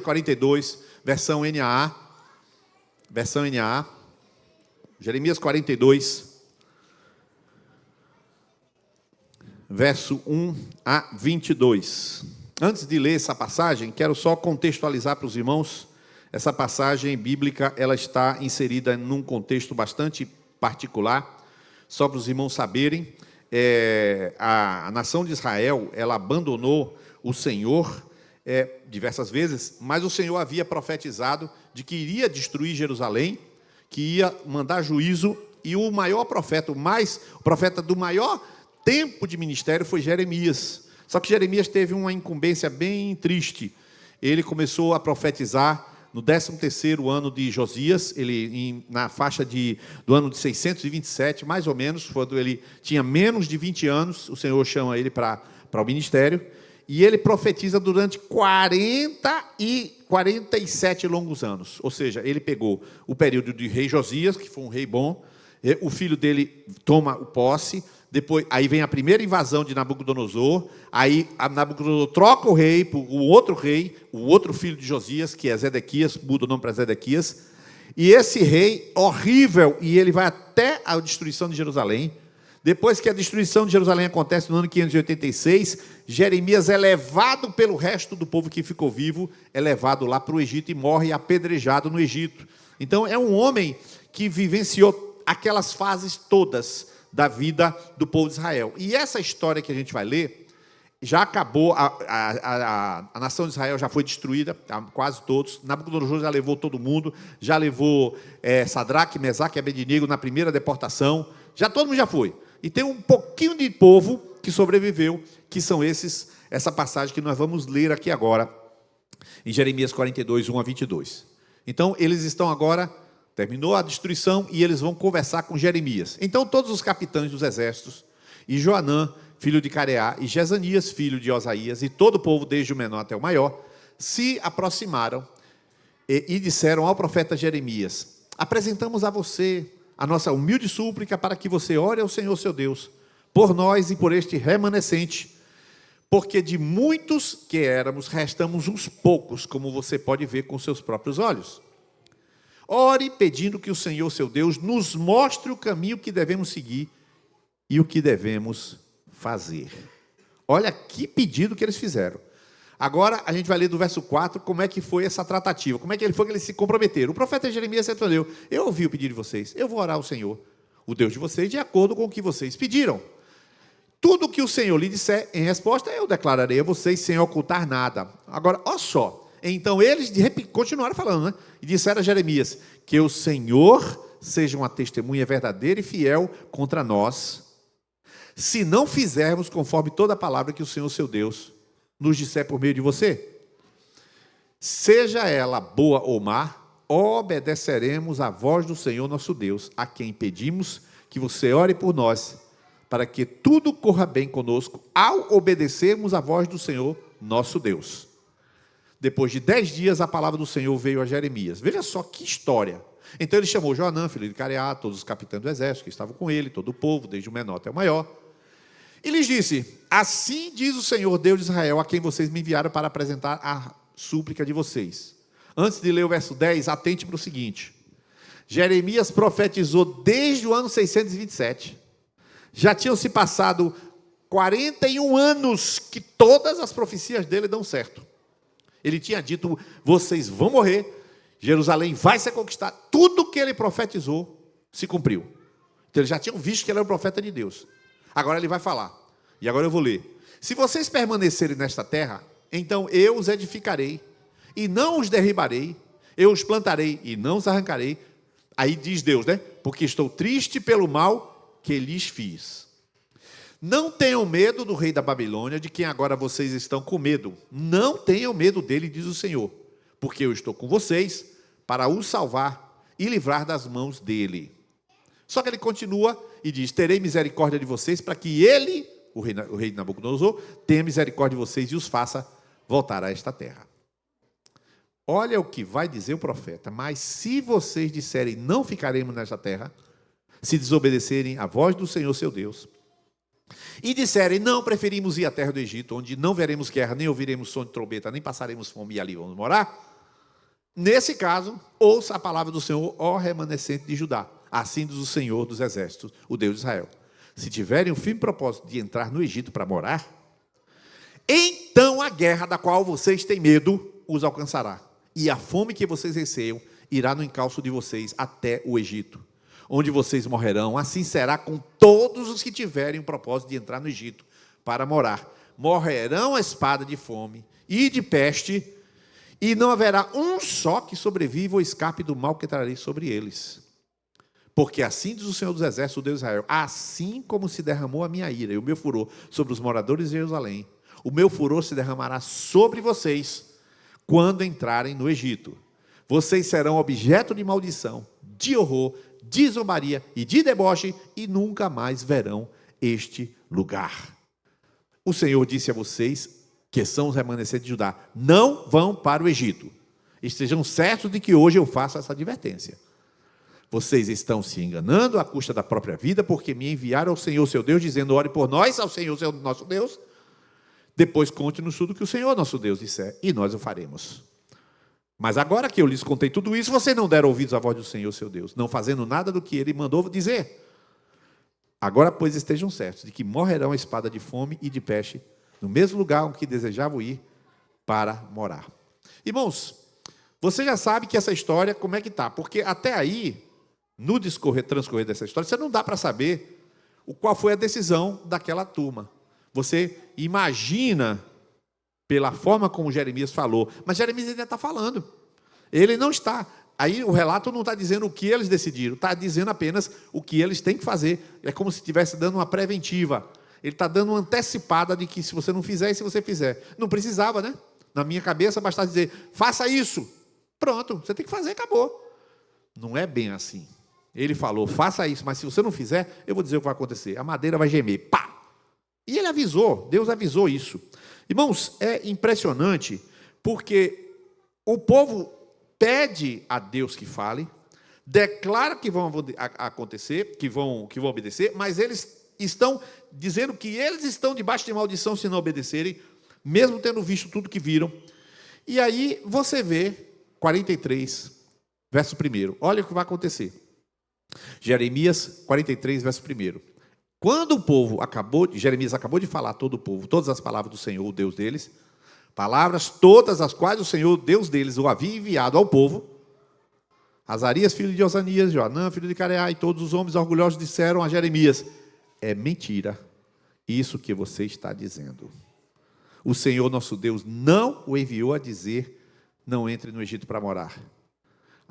42, versão NAA. Versão NAA. Jeremias 42, verso 1 a 22. Antes de ler essa passagem, quero só contextualizar para os irmãos. Essa passagem bíblica, ela está inserida num contexto bastante particular, só para os irmãos saberem. A nação de Israel, ela abandonou o Senhor diversas vezes, mas o Senhor havia profetizado de que iria destruir Jerusalém, que ia mandar juízo, e o maior profeta, o profeta do maior tempo de ministério foi Jeremias. Só que Jeremias teve uma incumbência bem triste. Ele começou a profetizar no 13º ano de Josias, na faixa do ano de 627, mais ou menos, quando ele tinha menos de 20 anos, o Senhor chama ele para o ministério, e ele profetiza durante 47 longos anos. Ou seja, ele pegou o período de rei Josias, que foi um rei bom, o filho dele toma o posse, depois, aí vem a primeira invasão de Nabucodonosor, aí Nabucodonosor troca o rei por o outro filho de Josias, que é Zedequias, muda o nome para Zedequias, e esse rei horrível, e ele vai até a destruição de Jerusalém. Depois que a destruição de Jerusalém acontece no ano 586, Jeremias é levado pelo resto do povo que ficou vivo, é levado lá para o Egito e morre apedrejado no Egito. Então, é um homem que vivenciou aquelas fases todas da vida do povo de Israel. E essa história que a gente vai ler, já acabou, a nação de Israel já foi destruída, quase todos. Nabucodonosor já levou todo mundo, já levou Sadraque, Mesaque e Abednego na primeira deportação, todo mundo já foi. E tem um pouquinho de povo que sobreviveu, que são essa passagem que nós vamos ler aqui agora, em Jeremias 42, 1 a 22. Então, eles estão agora, terminou a destruição, e eles vão conversar com Jeremias. Então, todos os capitães dos exércitos, e Joanã, filho de Careá, e Jezanias, filho de Osaías, e todo o povo, desde o menor até o maior, se aproximaram e disseram ao profeta Jeremias: apresentamos a você a nossa humilde súplica para que você ore ao Senhor seu Deus, por nós e por este remanescente, porque de muitos que éramos, restamos uns poucos, como você pode ver com seus próprios olhos. Ore pedindo que o Senhor seu Deus nos mostre o caminho que devemos seguir e o que devemos fazer. Olha que pedido que eles fizeram. Agora a gente vai ler do verso 4 como é que foi essa tratativa, como é que foi que eles se comprometeram. O profeta Jeremias respondeu: eu ouvi o pedido de vocês, eu vou orar ao Senhor, o Deus de vocês, de acordo com o que vocês pediram. Tudo o que o Senhor lhe disser em resposta, eu declararei a vocês sem ocultar nada. Agora, olha só. Então eles continuaram falando, né? E disseram a Jeremias: que o Senhor seja uma testemunha verdadeira e fiel contra nós, se não fizermos conforme toda a palavra que o Senhor seu Deus nos disser por meio de você. Seja ela boa ou má, obedeceremos à voz do Senhor nosso Deus, a quem pedimos que você ore por nós, para que tudo corra bem conosco, ao obedecermos à voz do Senhor nosso Deus. Depois de 10 dias, a palavra do Senhor veio a Jeremias. Veja só que história. Então ele chamou Joanã, filho de Careá, todos os capitães do exército que estavam com ele, todo o povo, desde o menor até o maior, e lhes disse: assim diz o Senhor Deus de Israel, a quem vocês me enviaram para apresentar a súplica de vocês. Antes de ler o verso 10, atente para o seguinte: Jeremias profetizou desde o ano 627. Já tinham se passado 41 anos que todas as profecias dele dão certo. Ele tinha dito: vocês vão morrer, Jerusalém vai ser conquistada. Tudo que ele profetizou se cumpriu. Então eles já tinham visto que ele era o profeta de Deus. Agora ele vai falar, e agora eu vou ler: se vocês permanecerem nesta terra, então eu os edificarei, e não os derribarei, eu os plantarei, e não os arrancarei. Aí diz Deus, né? Porque estou triste pelo mal que lhes fiz. Não tenham medo do rei da Babilônia, de quem agora vocês estão com medo. Não tenham medo dele, diz o Senhor, porque eu estou com vocês para os salvar e livrar das mãos dele. Só que ele continua e diz: terei misericórdia de vocês, para que ele, o rei de Nabucodonosor, tenha misericórdia de vocês e os faça voltar a esta terra. Olha o que vai dizer o profeta: mas se vocês disserem não ficaremos nesta terra, se desobedecerem à voz do Senhor seu Deus, e disserem não, preferimos ir à terra do Egito, onde não veremos guerra, nem ouviremos som de trombeta, nem passaremos fome, e ali vamos morar, Nesse caso, ouça a palavra do Senhor, ó remanescente de Judá. Assim diz o Senhor dos Exércitos, o Deus de Israel. Se tiverem o firme propósito de entrar no Egito para morar, então a guerra da qual vocês têm medo os alcançará. E a fome que vocês receiam irá no encalço de vocês até o Egito, onde vocês morrerão. Assim será com todos os que tiverem o propósito de entrar no Egito para morar. Morrerão a espada de fome e de peste, e não haverá um só que sobreviva ou escape do mal que trarei sobre eles. Porque assim diz o Senhor dos Exércitos, o Deus de Israel, assim como se derramou a minha ira e o meu furor sobre os moradores de Jerusalém, o meu furor se derramará sobre vocês quando entrarem no Egito. Vocês serão objeto de maldição, de horror, de zombaria e de deboche, e nunca mais verão este lugar. O Senhor disse a vocês, que são os remanescentes de Judá, não vão para o Egito. Estejam certos de que hoje eu faço essa advertência. Vocês estão se enganando à custa da própria vida, porque me enviaram ao Senhor seu Deus, dizendo, ore por nós, ao Senhor seu nosso Deus. Depois conte-nos tudo que o Senhor nosso Deus disser, e nós o faremos. Mas agora que eu lhes contei tudo isso, vocês não deram ouvidos à voz do Senhor seu Deus, não fazendo nada do que ele mandou dizer. Agora, pois, estejam certos de que morrerão a espada de fome e de peste, no mesmo lugar onde desejavam ir para morar. Irmãos, você já sabe que essa história, como é que está? Porque até aí, no transcorrer dessa história, você não dá para saber qual foi a decisão daquela turma. Você imagina pela forma como Jeremias falou, mas Jeremias ainda está falando. Ele não está. Aí o relato não está dizendo o que eles decidiram, está dizendo apenas o que eles têm que fazer. É como se estivesse dando uma preventiva. Ele está dando uma antecipada de que se você não fizer, e se você fizer. Não precisava, né? Na minha cabeça, bastava dizer, faça isso. Pronto, você tem que fazer, acabou. Não é bem assim. Ele falou, faça isso, mas se você não fizer, eu vou dizer o que vai acontecer. A madeira vai gemer. Pá! E ele avisou, Deus avisou isso. Irmãos, é impressionante, porque o povo pede a Deus que fale, declara que vão acontecer, que vão obedecer, mas eles estão dizendo que eles estão debaixo de maldição se não obedecerem, mesmo tendo visto tudo que viram. E aí você vê 43, verso 1. Olha o que vai acontecer. Jeremias 43, verso 1. Quando o povo Jeremias acabou de falar a todo o povo, todas as palavras do Senhor, o Deus deles, palavras todas as quais o Senhor, Deus deles, o havia enviado ao povo, Azarias, filho de Osanias, Joanã, filho de Careá, e todos os homens orgulhosos disseram a Jeremias, é mentira isso que você está dizendo. O Senhor nosso Deus não o enviou a dizer, não entre no Egito para morar.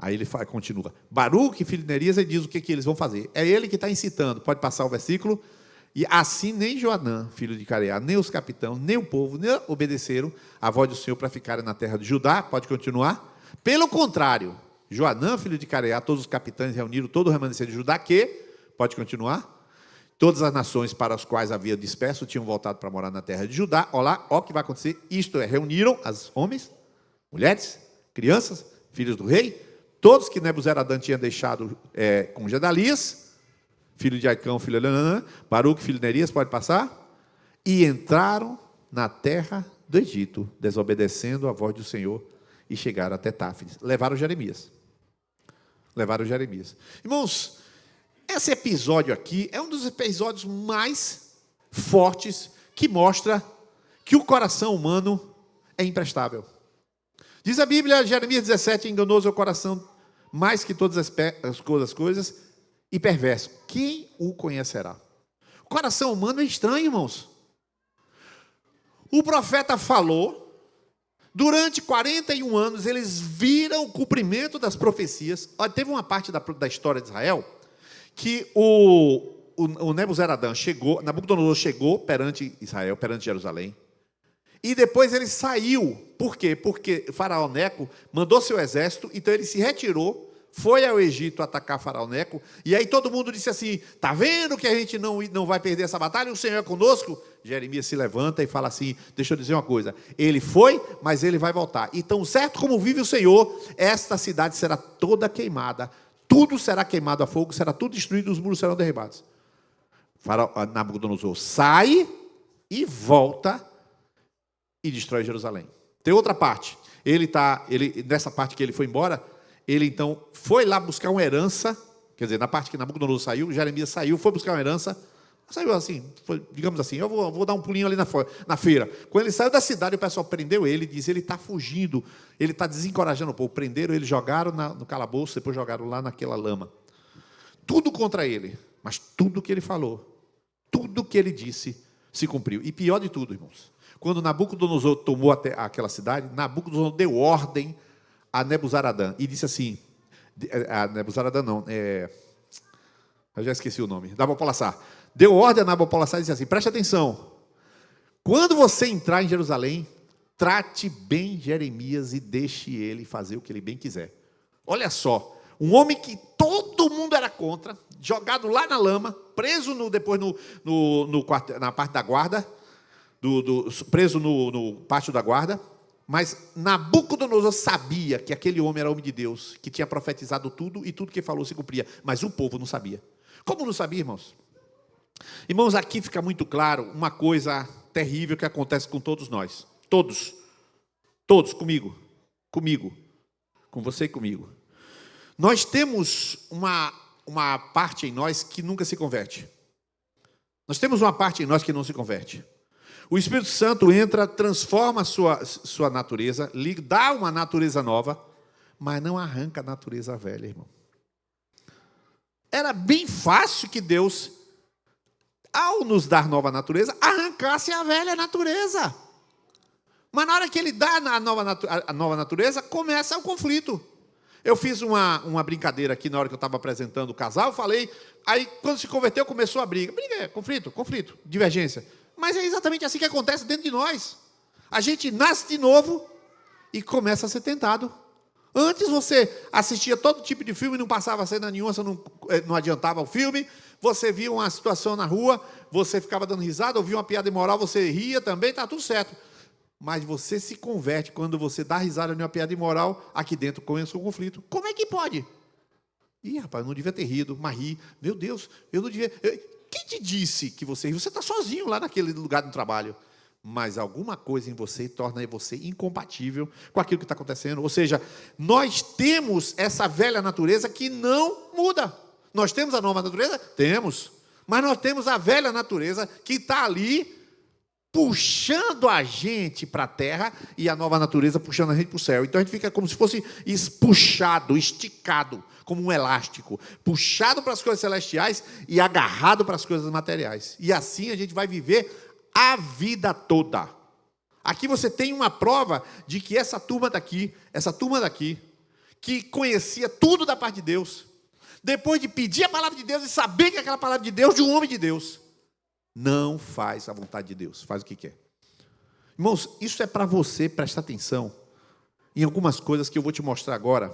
Aí ele continua. Baruque, filho de Nerias, ele diz o que eles vão fazer. É ele que está incitando. Pode passar o versículo. E assim nem Joanã, filho de Careá, nem os capitães, nem o povo, nem obedeceram à voz do Senhor para ficarem na terra de Judá. Pode continuar. Pelo contrário, Joanã, filho de Careá, todos os capitães reuniram todo o remanescente de Judá, que, pode continuar, todas as nações para as quais havia disperso tinham voltado para morar na terra de Judá. Olha lá, olha o que vai acontecer. Isto é, reuniram as homens, mulheres, crianças, filhos do rei, todos que Nebuzaradã tinha deixado com Gedalias, filho de Aicão, filho de Anã, Baruque, filho de Nerias, pode passar, e entraram na terra do Egito, desobedecendo a voz do Senhor, e chegaram até Táfnis. Levaram Jeremias. Irmãos, esse episódio aqui é um dos episódios mais fortes que mostra que o coração humano é imprestável. Diz a Bíblia, Jeremias 17, enganoso é o coração mais que todas as coisas e perverso. Quem o conhecerá? O coração humano é estranho, irmãos. O profeta falou, durante 41 anos eles viram o cumprimento das profecias. Olha, teve uma parte da história de Israel que o Nebuzaradã chegou, Nabucodonosor chegou perante Israel, perante Jerusalém, e depois ele saiu. Por quê? Porque Faraó Neco mandou seu exército, então ele se retirou, foi ao Egito atacar Faraó Neco, e aí todo mundo disse assim, está vendo que a gente não vai perder essa batalha? O Senhor é conosco? Jeremias se levanta e fala assim, deixa eu dizer uma coisa, ele foi, mas ele vai voltar. Então, certo como vive o Senhor, esta cidade será toda queimada, tudo será queimado a fogo, será tudo destruído, os muros serão derribados. Nabucodonosor sai e volta e destrói Jerusalém. Tem outra parte. nessa parte que ele foi embora, ele então foi lá buscar uma herança, quer dizer, na parte que Nabucodonosor saiu, Jeremias saiu, foi buscar uma herança, saiu assim, digamos assim, eu vou dar um pulinho ali na feira. Quando ele saiu da cidade, o pessoal prendeu ele, disse, ele está fugindo, ele está desencorajando o povo. Prenderam ele, jogaram no calabouço, depois jogaram lá naquela lama. Tudo contra ele, mas tudo que ele falou, tudo que ele disse, se cumpriu. E pior de tudo, irmãos, quando Nabucodonosor tomou aquela cidade, Nabucodonosor deu ordem a Nebuzaradã, e disse assim, a Nebuzaradã não, eu já esqueci o nome, Nabopolassar. Deu ordem a Nabopolassar e disse assim, preste atenção, quando você entrar em Jerusalém, trate bem Jeremias e deixe ele fazer o que ele bem quiser. Olha só, um homem que todo mundo era contra, jogado lá na lama, preso depois na parte da guarda, preso no pátio da guarda, mas Nabucodonosor sabia que aquele homem era homem de Deus, que tinha profetizado tudo e tudo que falou se cumpria, mas o povo não sabia. Como não sabia, irmãos? Irmãos, aqui fica muito claro uma coisa terrível que acontece com todos nós. Todos, comigo, com você e comigo. Nós temos uma parte em nós que nunca se converte. Nós temos uma parte em nós que não se converte. O Espírito Santo entra, transforma a sua natureza, lhe dá uma natureza nova, mas não arranca a natureza velha, irmão. Era bem fácil que Deus, ao nos dar nova natureza, arrancasse a velha natureza. Mas na hora que Ele dá a nova natureza, começa o conflito. Eu fiz uma brincadeira aqui na hora que eu estava apresentando o casal, falei, aí quando se converteu começou a briga. Briga é conflito, divergência. Mas é exatamente assim que acontece dentro de nós. A gente nasce de novo e começa a ser tentado. Antes você assistia todo tipo de filme, não passava cena nenhuma, você não adiantava o filme. Você via uma situação na rua, você ficava dando risada, ouvia uma piada imoral, você ria também, está tudo certo. Mas você se converte quando você dá risada de uma piada imoral, aqui dentro começa um conflito. Como é que pode? Ih, rapaz, eu não devia ter rido, mas ri. Meu Deus, eu não devia... Quem te disse que você riu? Você está sozinho lá naquele lugar do trabalho. Mas alguma coisa em você torna você incompatível com aquilo que está acontecendo. Ou seja, nós temos essa velha natureza que não muda. Nós temos a nova natureza? Temos. Mas nós temos a velha natureza que está ali puxando a gente para a terra e a nova natureza puxando a gente para o céu. Então a gente fica como se fosse puxado, esticado, como um elástico, puxado para as coisas celestiais e agarrado para as coisas materiais. E assim a gente vai viver a vida toda. Aqui você tem uma prova de que essa turma daqui, que conhecia tudo da parte de Deus, depois de pedir a palavra de Deus e saber que é aquela palavra de Deus, de um homem de Deus, não faz a vontade de Deus, faz o que quer. Irmãos, isso é para você prestar atenção em algumas coisas que eu vou te mostrar agora,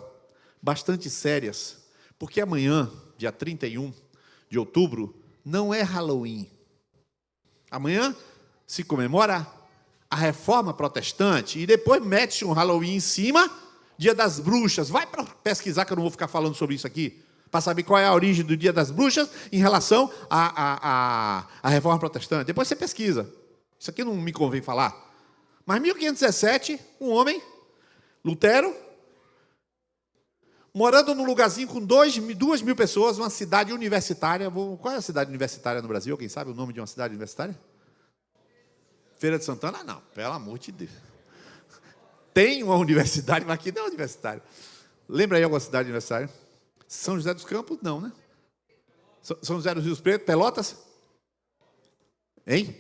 bastante sérias, porque amanhã, dia 31 de outubro, não é Halloween. Amanhã se comemora a Reforma Protestante e depois mete um Halloween em cima, Dia das Bruxas. Vai para pesquisar, que eu não vou ficar falando sobre isso aqui, para saber qual é a origem do Dia das Bruxas em relação à Reforma Protestante. Depois você pesquisa. Isso aqui não me convém falar. Mas em 1517, um homem, Lutero, morando num lugarzinho com 2.000 pessoas, uma cidade universitária. Qual é a cidade universitária no Brasil? Alguém sabe o nome de uma cidade universitária? Feira de Santana? Ah, não, pelo amor de Deus. Tem uma universidade, mas aqui não é universitária. Lembra aí alguma cidade universitária? São José dos Campos? Não, né? São José dos Rios Preto? Pelotas? Hein?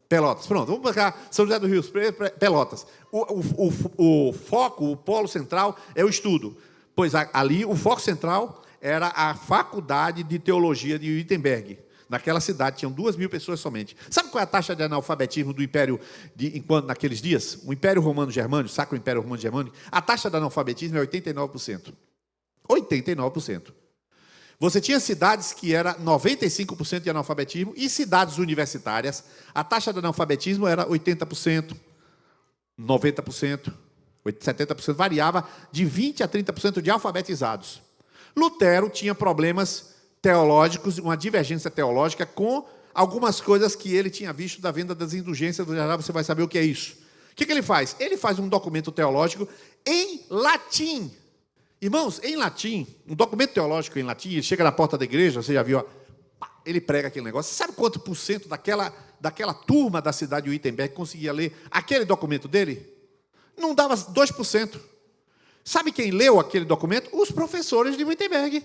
Pelotas. Pronto, vamos para cá. São José dos Rios Preto, Pelotas. O foco, o polo central é o estudo. Pois ali o foco central era a Faculdade de Teologia de Wittenberg. Naquela cidade tinham 2.000 pessoas somente. Sabe qual é a taxa de analfabetismo do Império, naqueles dias? O Império Romano Germânico, Sacro Império Romano Germânico, a taxa de analfabetismo é 89%. 89%. Você tinha cidades que era 95% de analfabetismo e cidades universitárias, a taxa de analfabetismo era 80%, 90%. 70%, variava de 20% a 30% de alfabetizados. Lutero tinha problemas teológicos, uma divergência teológica com algumas coisas que ele tinha visto da venda das indulgências. Já você vai saber o que é isso. O que ele faz? Ele faz um documento teológico em latim. Irmãos, em latim, um documento teológico em latim, ele chega na porta da igreja, você já viu, ó, ele prega aquele negócio. Você sabe quanto por cento daquela turma da cidade de Wittenberg conseguia ler aquele documento dele? Não dava 2%. Sabe quem leu aquele documento? Os professores de Wittenberg.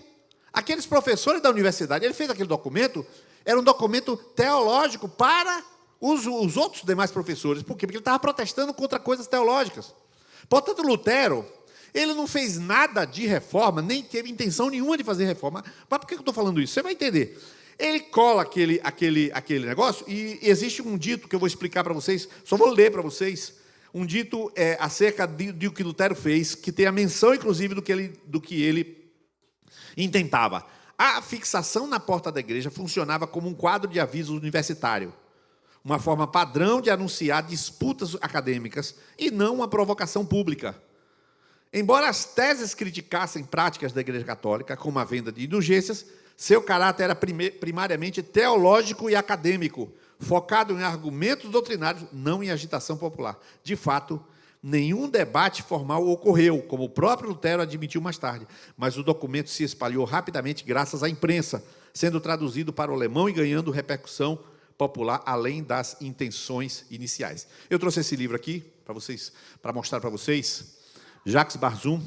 Aqueles professores da universidade. Ele fez aquele documento, era um documento teológico para os outros demais professores. Por quê? Porque ele estava protestando contra coisas teológicas. Portanto, Lutero, ele não fez nada de reforma, nem teve intenção nenhuma de fazer reforma. Mas por que eu estou falando isso? Você vai entender. Ele cola aquele negócio, e existe um dito que eu vou explicar para vocês, só vou ler para vocês, um dito acerca do que Lutero fez, que tem a menção, inclusive, do que ele intentava. A fixação na porta da igreja funcionava como um quadro de aviso universitário, uma forma padrão de anunciar disputas acadêmicas e não uma provocação pública. Embora as teses criticassem práticas da Igreja Católica, como a venda de indulgências, seu caráter era primariamente teológico e acadêmico, focado em argumentos doutrinários, não em agitação popular. De fato, nenhum debate formal ocorreu, como o próprio Lutero admitiu mais tarde, mas o documento se espalhou rapidamente graças à imprensa, sendo traduzido para o alemão e ganhando repercussão popular, além das intenções iniciais. Eu trouxe esse livro aqui para vocês, para mostrar para vocês. Jacques Barzun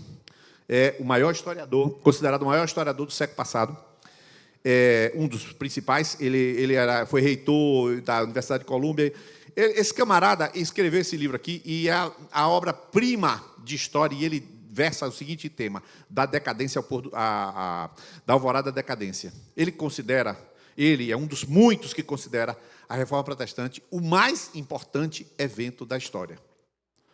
é o maior historiador, considerado o maior historiador do século passado, um dos principais. Ele foi reitor da Universidade de Colômbia. Esse camarada escreveu esse livro aqui, e é a obra-prima de história, e ele versa o seguinte tema, da decadência da alvorada da decadência. Ele é um dos muitos que considera a Reforma Protestante o mais importante evento da história.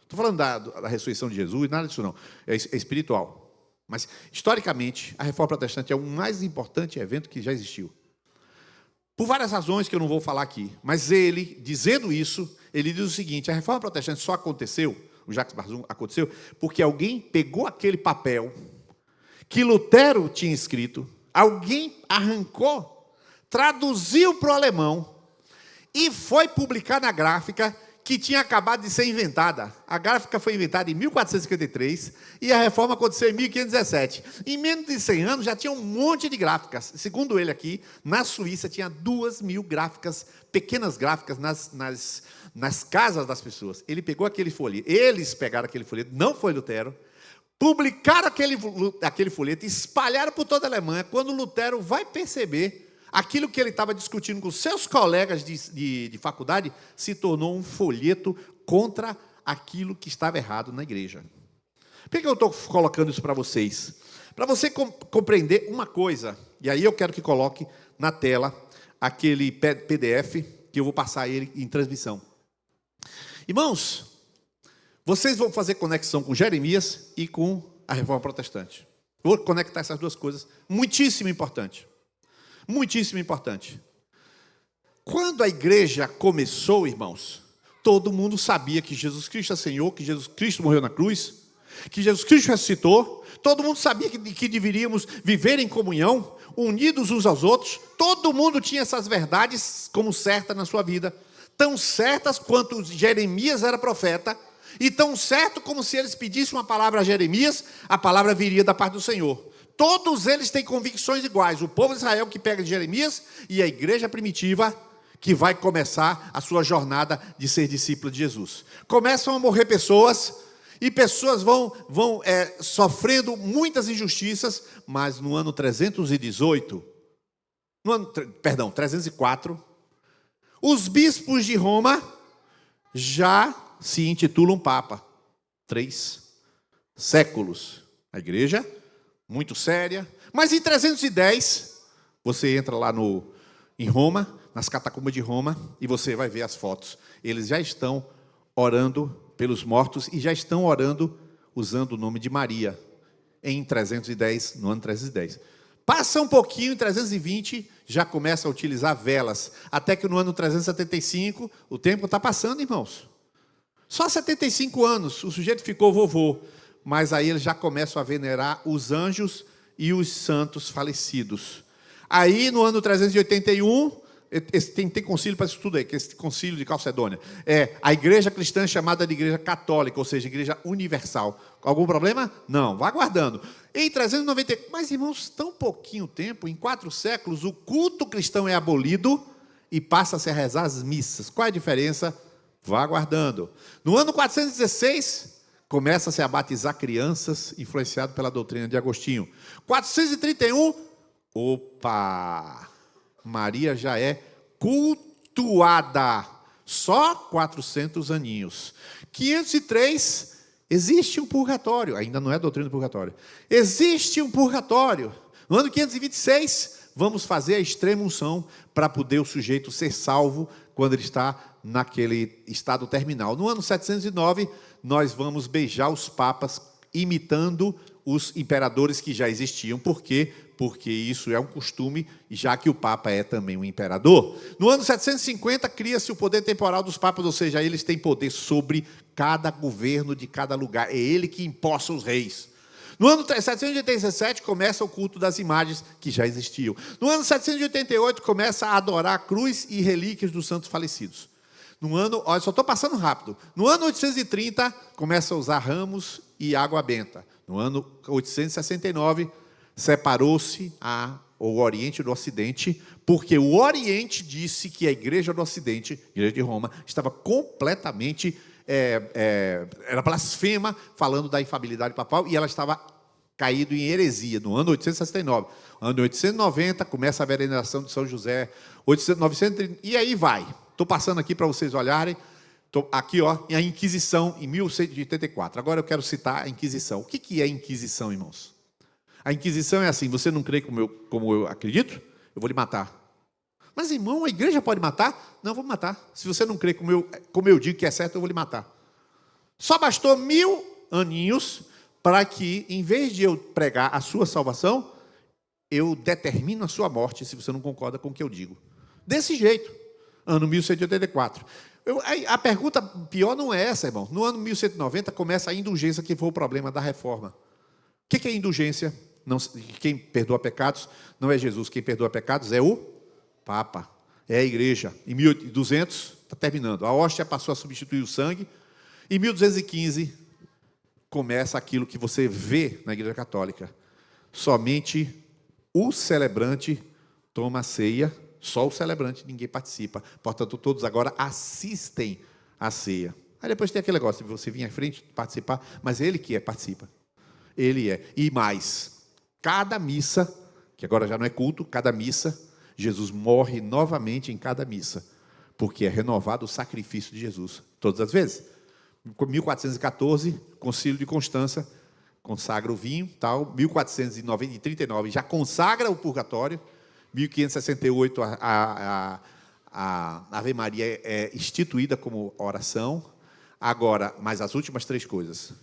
Estou falando da ressurreição de Jesus, nada disso não, é espiritual. Mas, historicamente, a Reforma Protestante é o mais importante evento que já existiu. Por várias razões que eu não vou falar aqui, mas ele, dizendo isso, ele diz o seguinte: a Reforma Protestante só aconteceu, o Jacques Barzun aconteceu, porque alguém pegou aquele papel que Lutero tinha escrito, alguém arrancou, traduziu para o alemão e foi publicar na gráfica que tinha acabado de ser inventada. A gráfica foi inventada em 1453 e a reforma aconteceu em 1517. Em menos de 100 anos já tinha um monte de gráficas. Segundo ele aqui, na Suíça tinha 2.000 gráficas, pequenas gráficas nas casas das pessoas. Ele pegou aquele folheto, eles pegaram aquele folheto, não foi Lutero, publicaram aquele folheto, espalharam por toda a Alemanha. Quando Lutero vai perceber, aquilo que ele estava discutindo com seus colegas de faculdade se tornou um folheto contra aquilo que estava errado na igreja. Por que eu estou colocando isso para vocês? Para você compreender uma coisa, e aí eu quero que coloque na tela aquele PDF, que eu vou passar ele em transmissão. Irmãos, vocês vão fazer conexão com Jeremias e com a Reforma Protestante. Vou conectar essas duas coisas, muitíssimo importante. Muitíssimo importante. Quando a igreja começou, irmãos, todo mundo sabia que Jesus Cristo é Senhor, que Jesus Cristo morreu na cruz, que Jesus Cristo ressuscitou. Todo mundo sabia que deveríamos viver em comunhão, unidos uns aos outros. Todo mundo tinha essas verdades como certas na sua vida, tão certas quanto Jeremias era profeta, e tão certo como se eles pedissem uma palavra a Jeremias, a palavra viria da parte do Senhor. Todos eles têm convicções iguais. O povo de Israel que pega de Jeremias e a igreja primitiva que vai começar a sua jornada de ser discípulo de Jesus. Começam a morrer pessoas e pessoas vão sofrendo muitas injustiças, mas no ano 304, os bispos de Roma já se intitulam Papa. 3 séculos. A igreja muito séria, mas em 310, você entra lá em Roma, nas catacumbas de Roma, e você vai ver as fotos. Eles já estão orando pelos mortos e já estão orando usando o nome de Maria, em 310, no ano 310. Passa um pouquinho, em 320, já começa a utilizar velas, até que no ano 375, o tempo está passando, irmãos. Só 75 anos, o sujeito ficou vovô. Mas aí eles já começam a venerar os anjos e os santos falecidos. Aí, no ano 381, Tem concílio para isso tudo aí, que esse concílio de Calcedônia. É a igreja cristã chamada de igreja católica, ou seja, igreja universal. Algum problema? Não, vá aguardando. Em 390, mas irmãos, tão pouquinho tempo, em 4 séculos, o culto cristão é abolido e passa-se a rezar as missas. Qual é a diferença? Vá aguardando. No ano 416, começa-se a batizar crianças, influenciado pela doutrina de Agostinho. 431, opa! Maria já é cultuada. Só 400 aninhos. 503, existe um purgatório. Ainda não é doutrina do purgatório. Existe um purgatório. No ano 526, vamos fazer a extrema unção para poder o sujeito ser salvo quando ele está naquele estado terminal. No ano 709, nós vamos beijar os papas imitando os imperadores que já existiam. Por quê? Porque isso é um costume, já que o Papa é também um imperador. No ano 750, cria-se o poder temporal dos papas, ou seja, eles têm poder sobre cada governo de cada lugar. É ele que imposta os reis. No ano 787, começa o culto das imagens que já existiam. No ano 788, começa a adorar a cruz e relíquias dos santos falecidos. No ano, olha, só estou passando rápido. No ano 830, começa a usar ramos e água benta. No ano 869, separou-se o Oriente do Ocidente, porque o Oriente disse que a Igreja do Ocidente, a Igreja de Roma, estava completamente era blasfema, falando da infalibilidade papal, e ela estava caído em heresia, no ano 869. No ano 890, começa a veneração de São José, 930, e aí vai. Estou passando aqui para vocês olharem. Aqui, ó, a Inquisição, em 1184. Agora eu quero citar a Inquisição. O que é a Inquisição, irmãos? A Inquisição é assim: você não crê como eu acredito? Eu vou lhe matar. Mas, irmão, a igreja pode matar? Não, eu vou matar. Se você não crê como eu digo que é certo, eu vou lhe matar. Só bastou 1000 aninhos para que, em vez de eu pregar a sua salvação, eu determino a sua morte, se você não concorda com o que eu digo. Desse jeito, ano 1184. A pergunta pior não é essa, irmão. No ano 1190 começa a indulgência, que foi o problema da reforma. O que é indulgência? Não, quem perdoa pecados não é Jesus. Quem perdoa pecados é o Papa, é a igreja. Em 1200, está terminando. A hóstia passou a substituir o sangue. Em 1215, começa aquilo que você vê na igreja católica. Somente o celebrante toma a ceia. Só o celebrante, ninguém participa. Portanto, todos agora assistem à ceia. Aí depois tem aquele negócio de você vir à frente, participar, mas ele que participa. Ele é. E mais, cada missa, que agora já não é culto, cada missa, Jesus morre novamente em cada missa, porque é renovado o sacrifício de Jesus, todas as vezes. 1414, Concílio de Constança, consagra o vinho, tal. 1439 já consagra o purgatório. 1568, a Ave Maria é instituída como oração. Agora, mas as últimas 3 coisas.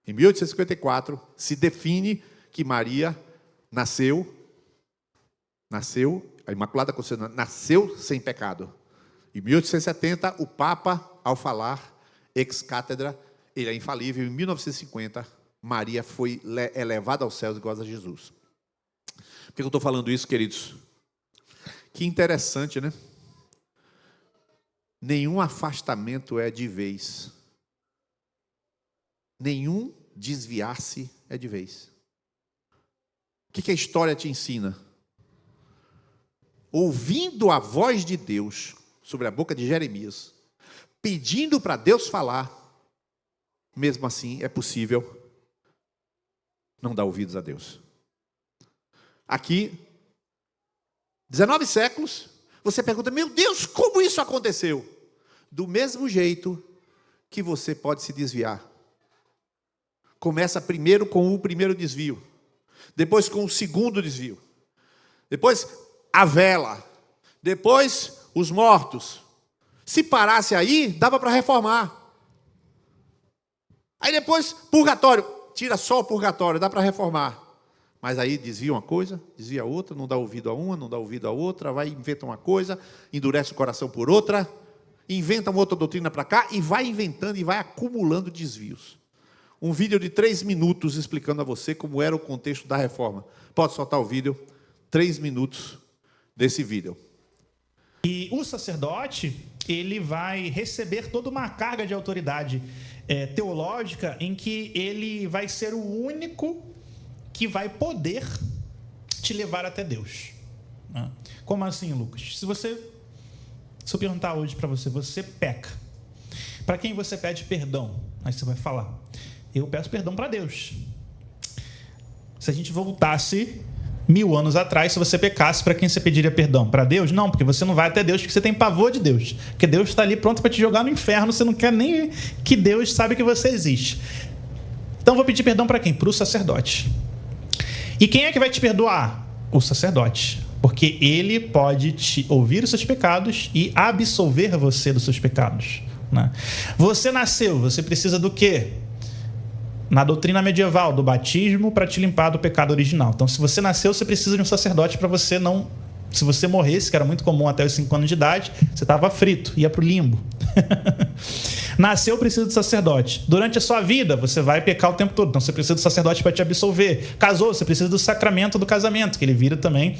Em 1854, se define que Maria nasceu, a Imaculada Conceição, nasceu sem pecado. Em 1870, o Papa, ao falar, ex cátedra, ele é infalível. Em 1950, Maria foi elevada aos céus igual a Jesus. Por que eu estou falando isso, queridos? Que interessante, né? Nenhum afastamento é de vez. Nenhum desviar-se é de vez. O que a história te ensina? Ouvindo a voz de Deus sobre a boca de Jeremias, pedindo para Deus falar, mesmo assim é possível não dar ouvidos a Deus. Aqui, 19 séculos, você pergunta: meu Deus, como isso aconteceu? Do mesmo jeito que você pode se desviar. Começa primeiro com o primeiro desvio, depois com o segundo desvio, depois a vela, depois os mortos. Se parasse aí, dava para reformar. Aí depois, purgatório, tira só o purgatório, dá para reformar. Mas aí desvia uma coisa, desvia outra, não dá ouvido a uma, não dá ouvido a outra, vai inventa uma coisa, endurece o coração por outra, inventa uma outra doutrina para cá e vai inventando e vai acumulando desvios. Um vídeo de 3 minutos explicando a você como era o contexto da reforma. Pode soltar o vídeo, 3 minutos desse vídeo. E o sacerdote, ele vai receber toda uma carga de autoridade teológica em que ele vai ser o único que vai poder te levar até Deus. Como assim, Lucas? Se eu perguntar hoje para você, você peca, para quem você pede perdão? Aí você vai falar, eu peço perdão para Deus. Se a gente voltasse 1000 anos atrás, se você pecasse, para quem você pediria perdão? Para Deus? Não, porque você não vai até Deus, porque você tem pavor de Deus. Porque Deus está ali pronto para te jogar no inferno, você não quer nem que Deus saiba que você existe. Então, vou pedir perdão para quem? Para o sacerdote. E quem é que vai te perdoar? O sacerdote. Porque ele pode te ouvir os seus pecados e absolver você dos seus pecados. Né? Você nasceu, você precisa do quê? Na doutrina medieval, do batismo para te limpar do pecado original. Então, se você nasceu, você precisa de um sacerdote para você não... Se você morresse, que era muito comum até os 5 anos de idade, você estava frito, ia para o limbo. Nasceu, precisa de sacerdote. Durante a sua vida, você vai pecar o tempo todo. Então, você precisa do sacerdote para te absolver. Casou, você precisa do sacramento do casamento, que ele vira também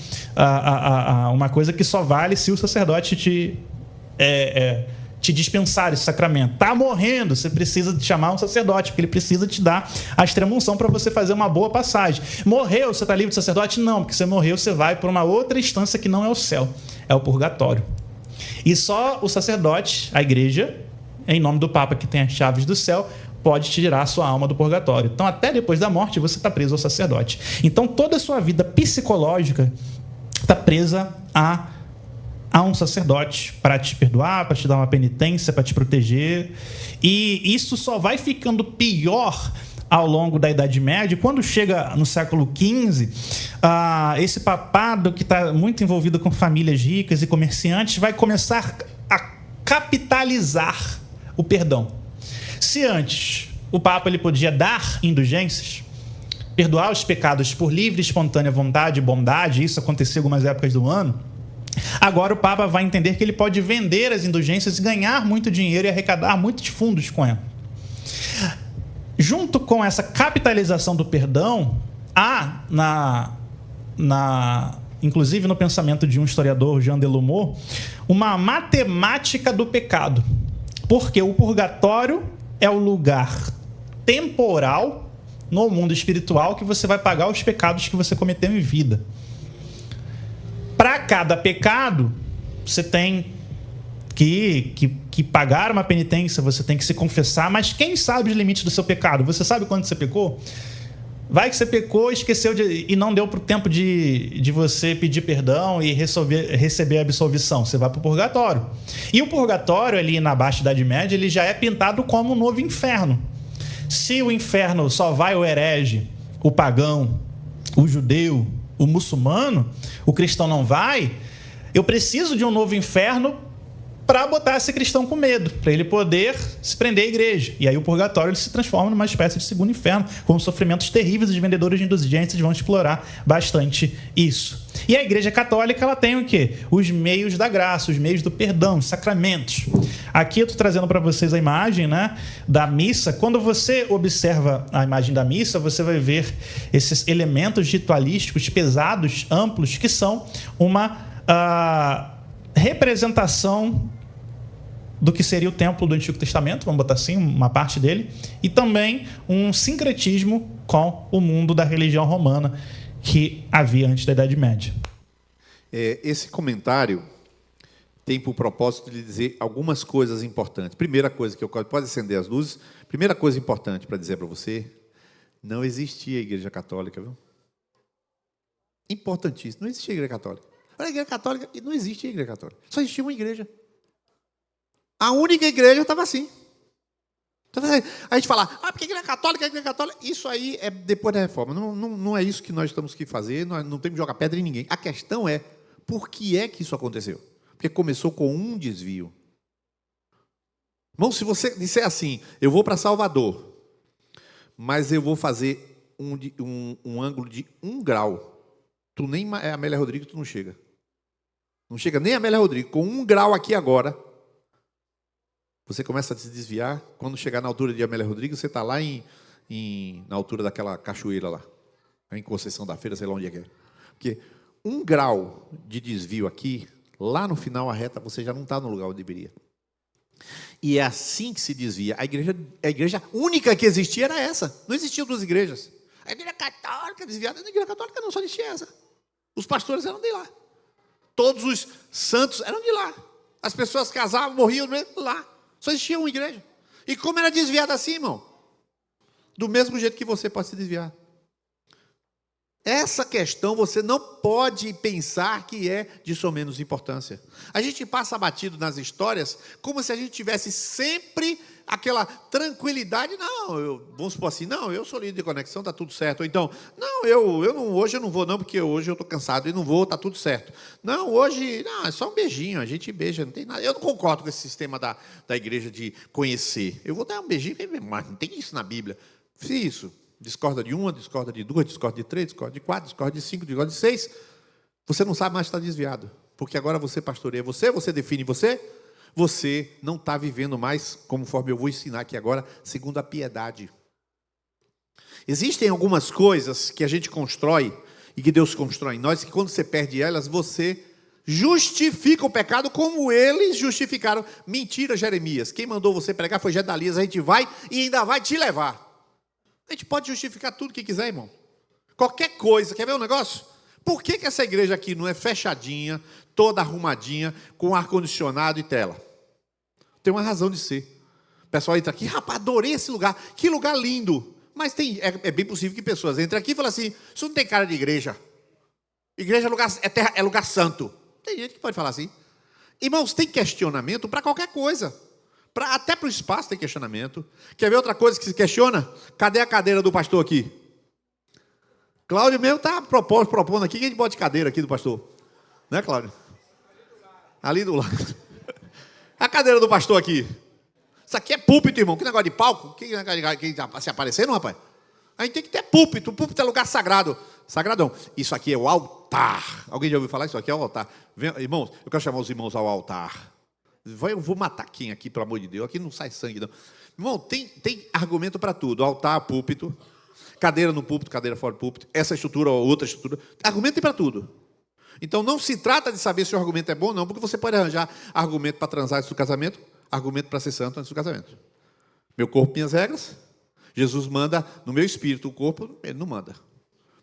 uma coisa que só vale se o sacerdote te dispensar esse sacramento. Está morrendo, você precisa de chamar um sacerdote, porque ele precisa te dar a extrema-unção para você fazer uma boa passagem. Morreu, você está livre de sacerdote? Não, porque você morreu, você vai para uma outra instância que não é o céu, é o purgatório. E só o sacerdote, a igreja, em nome do Papa que tem as chaves do céu, pode tirar a sua alma do purgatório. Então, até depois da morte, você está preso ao sacerdote. Então, toda a sua vida psicológica está presa a um sacerdote para te perdoar, para te dar uma penitência, para te proteger. E isso só vai ficando pior ao longo da Idade Média. Quando chega no século XV, esse papado que está muito envolvido com famílias ricas e comerciantes vai começar a capitalizar o perdão. Se antes o Papa ele podia dar indulgências, perdoar os pecados por livre e espontânea vontade e bondade, isso acontecia em algumas épocas do ano, agora o Papa vai entender que ele pode vender as indulgências e ganhar muito dinheiro e arrecadar muitos fundos com ela. Junto com essa capitalização do perdão, há inclusive no pensamento de um historiador, Jean Delumeau, uma matemática do pecado. Porque o purgatório é o lugar temporal no mundo espiritual que você vai pagar os pecados que você cometeu em vida. Para cada pecado, você tem que pagar uma penitência, você tem que se confessar, mas quem sabe os limites do seu pecado? Você sabe quando você pecou? Vai que você pecou, esqueceu e não deu para o tempo de você pedir perdão e receber a absolvição. Você vai para o purgatório. E o purgatório, ali na Baixa Idade Média, ele já é pintado como um novo inferno. Se o inferno só vai o herege, o pagão, o judeu, o muçulmano, o cristão não vai, eu preciso de um novo inferno para botar esse cristão com medo, para ele poder se prender à igreja. E aí o purgatório ele se transforma numa espécie de segundo inferno, com sofrimentos terríveis. Os vendedores de indulgências vão explorar bastante isso. E a Igreja Católica ela tem o quê? Os meios da graça, os meios do perdão, os sacramentos. Aqui eu estou trazendo para vocês a imagem, né, da missa. Quando você observa a imagem da missa, você vai ver esses elementos ritualísticos pesados, amplos, que são uma representação do que seria o templo do Antigo Testamento, vamos botar assim, uma parte dele, e também um sincretismo com o mundo da religião romana que havia antes da Idade Média. Esse comentário tem por propósito de dizer algumas coisas importantes. Primeira coisa que eu pode acender as luzes. Primeira coisa importante para dizer para você: não existia a Igreja Católica, viu? Importantíssimo, não existia a Igreja Católica. A Igreja Católica, não existe a Igreja Católica. Só existia uma igreja. A única igreja estava assim. A gente fala, porque a Igreja Católica, a Igreja Católica... Isso aí é depois da reforma. Não é isso que nós temos que fazer, nós não temos que jogar pedra em ninguém. A questão é, por que é que isso aconteceu? Porque começou com um desvio. Irmão, se você disser assim, eu vou para Salvador, mas eu vou fazer um ângulo de 1 grau, tu nem a Amélia Rodrigues, tu não chega. Não chega nem a Amélia Rodrigues. Com 1 grau aqui agora, você começa a se desviar. Quando chegar na altura de Amélia Rodrigues, você está lá na altura daquela cachoeira lá. Em Conceição da Feira, sei lá onde é que é. Porque 1 grau de desvio aqui, lá no final, a reta, você já não está no lugar onde deveria. E é assim que se desvia. A igreja única que existia era essa. Não existiam duas igrejas. A igreja católica desviada, a igreja católica não, só existia essa. Os pastores eram de lá. Todos os santos eram de lá. As pessoas casavam, morriam lá. Só existia uma igreja. E como era desviada assim, irmão? Do mesmo jeito que você pode se desviar. Essa questão você não pode pensar que é de somenos importância. A gente passa batido nas histórias como se a gente tivesse sempre aquela tranquilidade. Não, vamos supor assim, não, eu sou líder de conexão, está tudo certo. Ou então, não, hoje eu não vou não, porque hoje eu estou cansado e não vou, está tudo certo. Não, hoje, não, é só um beijinho, a gente beija, não tem nada. Eu não concordo com esse sistema da igreja de conhecer. Eu vou dar um beijinho, mas não tem isso na Bíblia. Fiz isso. Discorda de uma, discorda de duas, discorda de três, discorda de quatro, discorda de cinco, discorda de seis. Você não sabe mais estar desviado. Porque agora você pastoreia você define você. Você não está vivendo mais, conforme eu vou ensinar aqui agora, segundo a piedade. Existem algumas coisas que a gente constrói, e que Deus constrói em nós, que quando você perde elas, você justifica o pecado como eles justificaram. Mentira, Jeremias. Quem mandou você pregar foi Gedalias. A gente vai e ainda vai te levar. A gente pode justificar tudo que quiser, irmão. Qualquer coisa. Quer ver um negócio? Por que essa igreja aqui não é fechadinha, toda arrumadinha, com ar-condicionado e tela? Tem uma razão de ser. O pessoal entra aqui, rapaz, adorei esse lugar. Que lugar lindo. Mas é bem possível que pessoas entrem aqui e falem assim, isso não tem cara de igreja. Igreja é lugar santo. Tem gente que pode falar assim. Irmãos, tem questionamento para qualquer coisa. Até para o espaço tem questionamento. Quer ver outra coisa que se questiona? Cadê a cadeira do pastor aqui? Cláudio mesmo está propondo aqui que a gente bote cadeira aqui do pastor. Né, Cláudio? Ali do lado. A cadeira do pastor aqui. Isso aqui é púlpito, irmão. Que negócio de palco? Que se aparecendo, rapaz? A gente tem que ter púlpito. O púlpito é lugar sagrado. Sagradão. Isso aqui é o altar. Alguém já ouviu falar? Isso aqui é o altar. Irmãos, eu quero chamar os irmãos ao altar. Eu vou matar quem aqui, pelo amor de Deus? Aqui não sai sangue, não. Irmão, tem argumento para tudo. Altar, púlpito, cadeira no púlpito, cadeira fora do púlpito, essa estrutura ou outra estrutura. Argumento tem para tudo. Então, não se trata de saber se o argumento é bom ou não, porque você pode arranjar argumento para transar antes do casamento, argumento para ser santo antes do casamento. Meu corpo, minhas regras. Jesus manda no meu espírito, o corpo, ele não manda.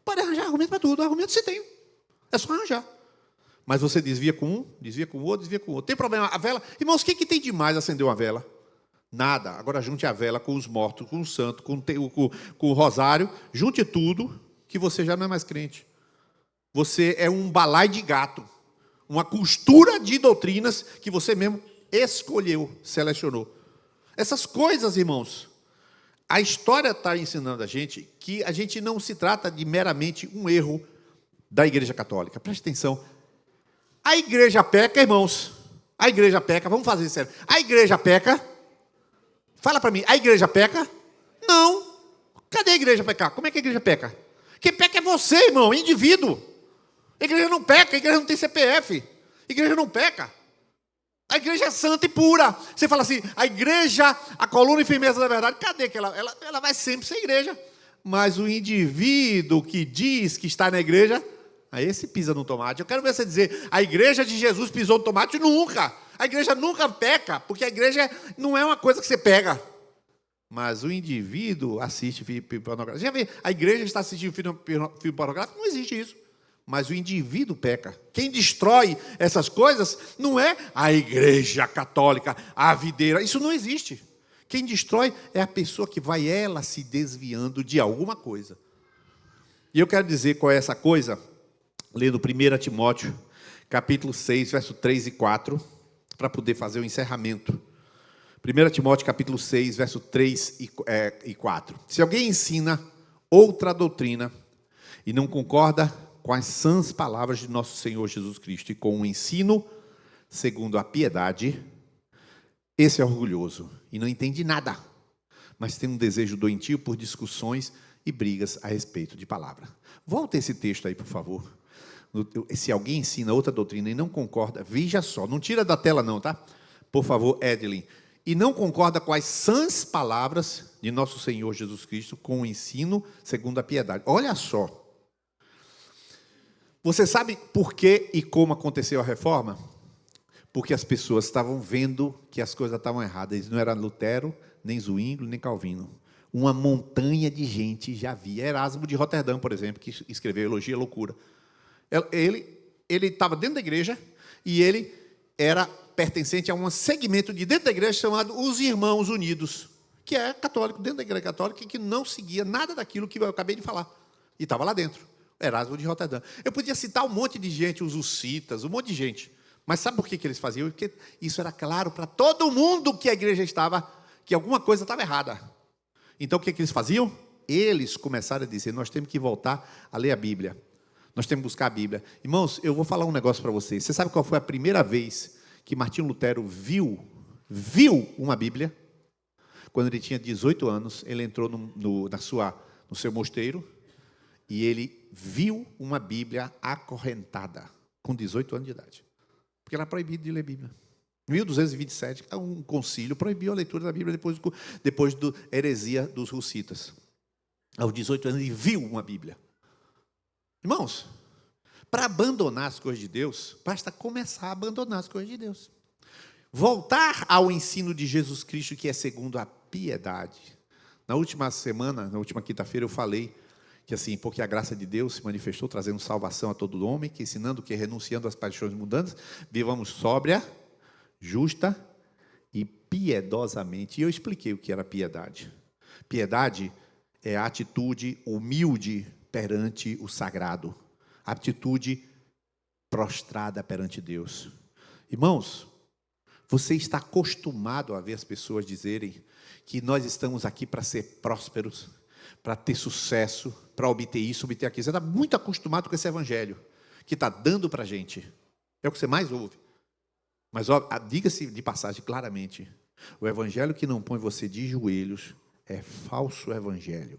Pode arranjar argumento para tudo. Argumento você tem. É só arranjar. Mas você desvia com um, desvia com o outro, desvia com o outro. Tem problema? A vela... Irmãos, o que tem de mais acender uma vela? Nada. Agora junte a vela com os mortos, com o santo, com o rosário. Junte tudo, que você já não é mais crente. Você é um balaio de gato. Uma costura de doutrinas que você mesmo escolheu, selecionou. Essas coisas, irmãos, a história está ensinando a gente que a gente não se trata de meramente um erro da Igreja Católica. Preste atenção. A igreja peca, irmãos. A igreja peca, vamos fazer isso sério. A igreja peca. Fala para mim, a igreja peca? Não. Cadê a igreja pecar? Como é que a igreja peca? Quem peca é você, irmão, indivíduo. A igreja não peca, a igreja não tem CPF. A igreja não peca. A igreja é santa e pura. Você fala assim, a igreja, a coluna e firmeza da verdade, cadê que ela vai sempre ser igreja? Mas o indivíduo que diz que está na igreja, aí esse pisa no tomate. Eu quero ver você dizer, a igreja de Jesus pisou no tomate? Nunca. A igreja nunca peca, porque a igreja não é uma coisa que você pega. Mas o indivíduo assiste filme pornográfico. Já vê, a igreja está assistindo filme pornográfico? Não existe isso. Mas o indivíduo peca. Quem destrói essas coisas não é a igreja católica, a videira. Isso não existe. Quem destrói é a pessoa que vai ela se desviando de alguma coisa. E eu quero dizer qual é essa coisa, lendo 1 Timóteo, capítulo 6, verso 3 e 4, para poder fazer o encerramento. 1 Timóteo, capítulo 6, verso 3 e 4. Se alguém ensina outra doutrina e não concorda com as sãs palavras de nosso Senhor Jesus Cristo e com o ensino segundo a piedade, esse é orgulhoso e não entende nada, mas tem um desejo doentio por discussões e brigas a respeito de palavra. Volta esse texto aí, por favor. Se alguém ensina outra doutrina e não concorda, veja só, não tira da tela não, tá? Por favor, Edlin. E não concorda com as sãs palavras de nosso Senhor Jesus Cristo com o ensino segundo a piedade. Olha só. Você sabe por que e como aconteceu a reforma? Porque as pessoas estavam vendo que as coisas estavam erradas. Eles não eram Lutero, nem Zwinglio, nem Calvino. Uma montanha de gente já via. Erasmo de Roterdã, por exemplo, que escreveu Elogia à Loucura. Ele estava dentro da igreja e ele era pertencente a um segmento de dentro da igreja chamado Os Irmãos Unidos, que é católico, dentro da igreja católica, que não seguia nada daquilo que eu acabei de falar. E estava lá dentro. Erasmo de Roterdã. Eu podia citar um monte de gente, os hussitas, um monte de gente. Mas sabe por que eles faziam? Porque isso era claro para todo mundo que a igreja estava, que alguma coisa estava errada. Então, o que eles faziam? Eles começaram a dizer, nós temos que voltar a ler a Bíblia. Nós temos que buscar a Bíblia. Irmãos, eu vou falar um negócio para vocês. Você sabe qual foi a primeira vez que Martinho Lutero viu uma Bíblia? Quando ele tinha 18 anos, ele entrou no seu mosteiro e ele viu uma Bíblia acorrentada, com 18 anos de idade. Porque era proibido de ler Bíblia. Em 1227, um concílio proibiu a leitura da Bíblia depois da heresia dos hussitas. Aos 18 anos, ele viu uma Bíblia. Irmãos, para abandonar as coisas de Deus, basta começar a abandonar as coisas de Deus. Voltar ao ensino de Jesus Cristo, que é segundo a piedade. Na última quinta-feira, eu falei que assim, porque a graça de Deus se manifestou trazendo salvação a todo homem, que ensinando que renunciando às paixões mundanas, vivamos sóbria, justa e piedosamente. E eu expliquei o que era piedade. Piedade é a atitude humilde perante o sagrado, a atitude prostrada perante Deus. Irmãos, você está acostumado a ver as pessoas dizerem que nós estamos aqui para ser prósperos, para ter sucesso, para obter isso, obter aquilo. Você está muito acostumado com esse evangelho que está dando para a gente. É o que você mais ouve. Mas diga-se de passagem claramente, o evangelho que não põe você de joelhos é falso evangelho.